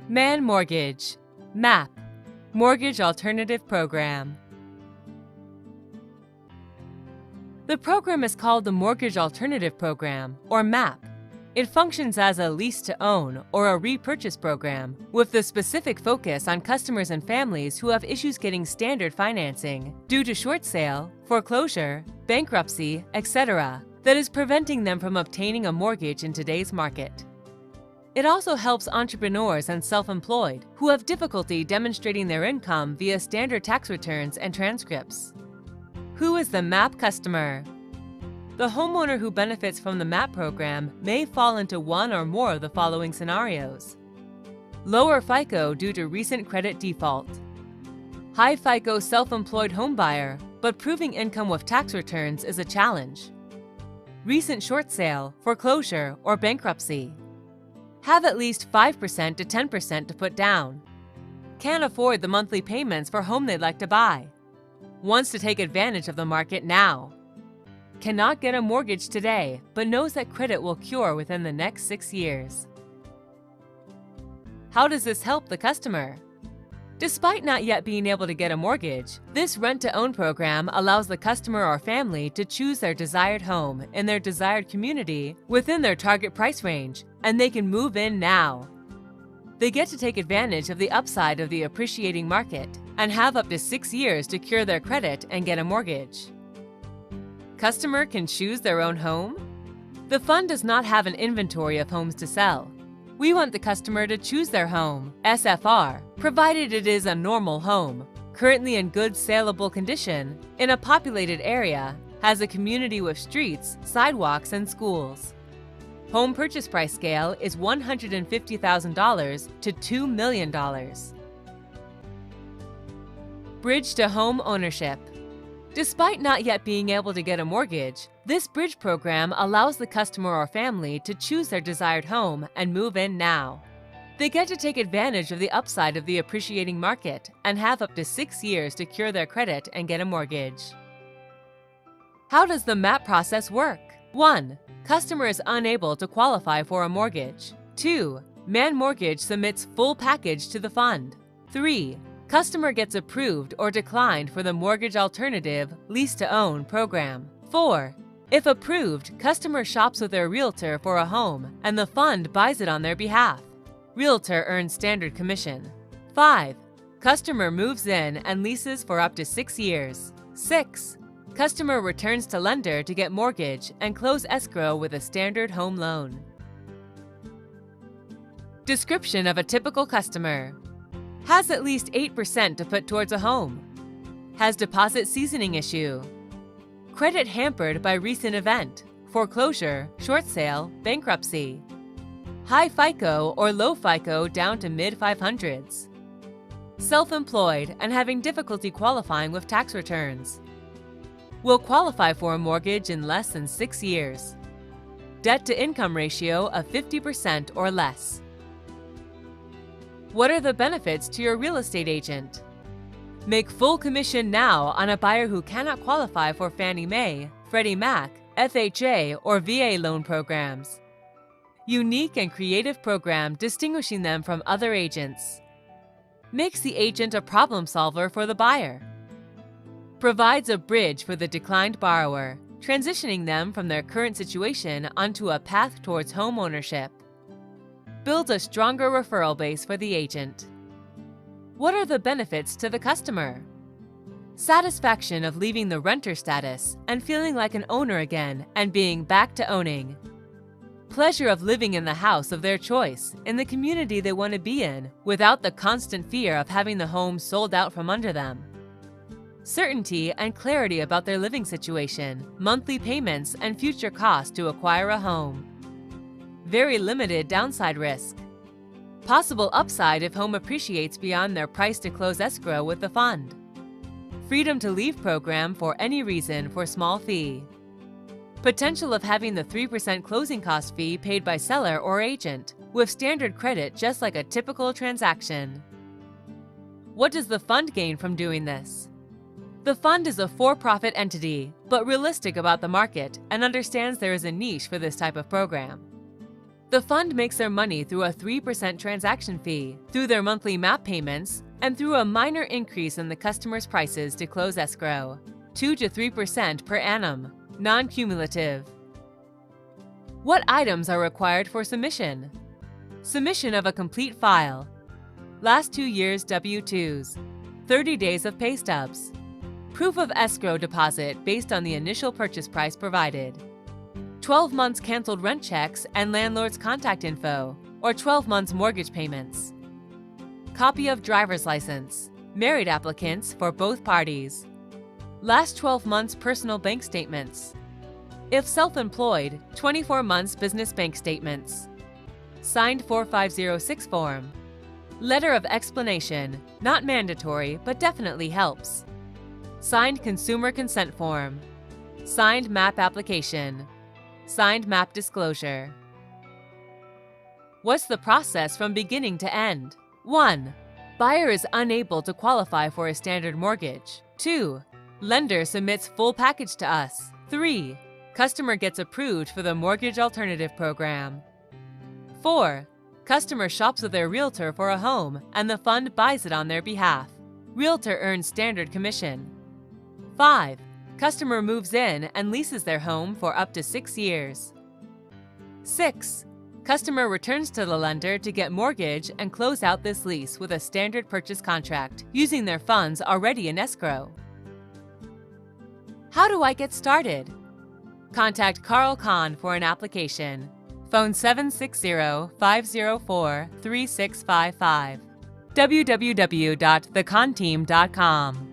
Man Mortgage, MAP, Mortgage Alternative Program. The program is called the Mortgage Alternative Program, or MAP. It functions as a lease-to-own or a repurchase program with the specific focus on customers and families who have issues getting standard financing due to short sale, foreclosure, bankruptcy, etc. that is preventing them from obtaining a mortgage in today's market. It also helps entrepreneurs and self-employed who have difficulty demonstrating their income via standard tax returns and transcripts. Who is the MAP customer? The homeowner who benefits from the MAP program may fall into one or more of the following scenarios. Lower FICO due to recent credit default. High FICO self-employed homebuyer, but proving income with tax returns is a challenge. Recent short sale, foreclosure, or bankruptcy. Have at least 5% to 10% to put down. Can't afford the monthly payments for home they'd like to buy. Wants to take advantage of the market now. Cannot get a mortgage today, but knows that credit will cure within the next 6 years. How does this help the customer? Despite not yet being able to get a mortgage, this rent-to-own program allows the customer or family to choose their desired home in their desired community within their target price range, and they can move in now. They get to take advantage of the upside of the appreciating market and have up to 6 years to cure their credit and get a mortgage. Customer can choose their own home? The fund does not have an inventory of homes to sell. We want the customer to choose their home, SFR, provided it is a normal home, currently in good saleable condition, in a populated area, has a community with streets, sidewalks, and schools. Home purchase price scale is $150,000 to $2 million. Bridge to home ownership. Despite not yet being able to get a mortgage, this bridge program allows the customer or family to choose their desired home and move in now. They get to take advantage of the upside of the appreciating market and have up to 6 years to cure their credit and get a mortgage. How does the MAP process work? 1. Customer is unable to qualify for a mortgage. 2. Man Mortgage submits full package to the fund. 3. Customer gets approved or declined for the Mortgage Alternative Lease-to-Own program. 4. If approved, customer shops with their realtor for a home and the fund buys it on their behalf. Realtor earns standard commission. 5. Customer moves in and leases for up to 6 years. 6. Customer returns to lender to get mortgage and close escrow with a standard home loan. Description of a typical customer. Has at least 8% to put towards a home. Has deposit seasoning issue. Credit hampered by recent event, foreclosure, short sale, bankruptcy. High FICO or low FICO down to mid-500s. Self-employed and having difficulty qualifying with tax returns. Will qualify for a mortgage in less than 6 years. Debt-to-income ratio of 50% or less. What are the benefits to your real estate agent? Make full commission now on a buyer who cannot qualify for Fannie Mae, Freddie Mac, FHA, or VA loan programs. Unique and creative program distinguishing them from other agents. Makes the agent a problem solver for the buyer. Provides a bridge for the declined borrower, transitioning them from their current situation onto a path towards home ownership. Builds a stronger referral base for the agent. What are the benefits to the customer? Satisfaction of leaving the renter status and feeling like an owner again and being back to owning. Pleasure of living in the house of their choice, in the community they want to be in, without the constant fear of having the home sold out from under them. Certainty and clarity about their living situation, monthly payments, and future costs to acquire a home. Very limited downside risk. Possible upside if home appreciates beyond their price to close escrow with the fund. Freedom to leave program for any reason for small fee. Potential of having the 3% closing cost fee paid by seller or agent, with standard credit just like a typical transaction. What does the fund gain from doing this? The fund is a for-profit entity, but realistic about the market and understands there is a niche for this type of program. The fund makes their money through a 3% transaction fee, through their monthly MAP payments, and through a minor increase in the customer's prices to close escrow, 2 to 3% per annum, non-cumulative. What items are required for submission? Submission of a complete file, last 2 years' W-2s, 30 days of pay stubs, proof of escrow deposit based on the initial purchase price provided, 12 months canceled rent checks and landlord's contact info, or 12 months mortgage payments, copy of driver's license, married applicants for both parties, last 12 months personal bank statements, if self-employed, 24 months business bank statements, signed 4506 form, letter of explanation, not mandatory but definitely helps, signed consumer consent form, signed MAP application, signed MAP disclosure. What's the process from beginning to end? 1. Buyer is unable to qualify for a standard mortgage. 2. Lender submits full package to us. 3. Customer gets approved for the Mortgage Alternative Program. 4. Customer shops with their realtor for a home and the fund buys it on their behalf. Realtor earns standard commission. 5. Customer moves in and leases their home for up to 6 years. 6. Customer returns to the lender to get mortgage and close out this lease with a standard purchase contract, using their funds already in escrow. How do I get started? Contact Carl Kahn for an application. Phone 760-504-3655. www.thekhahnteam.com